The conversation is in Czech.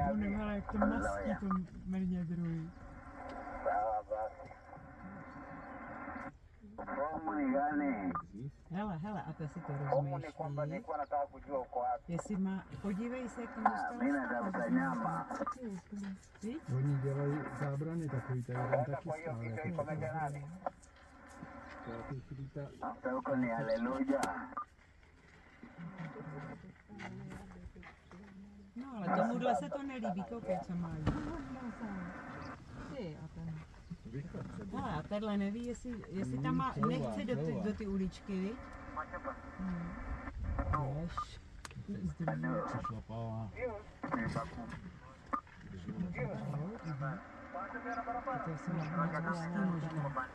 Hele, jak to mastí to mrně druhý. Hele, a to si to rozmýšlí. Jestli má, podívej se, jak to dostal. Oni dělají zábrany takový, tady jeden taky stále. No ale tomuhle se to nelíbí, koukej, co mají. Ty a ten. Hele, a tenhle neví, jestli tam má, nechce do ty uličky, viď? Jež. Přišlapává. To je se možná možná.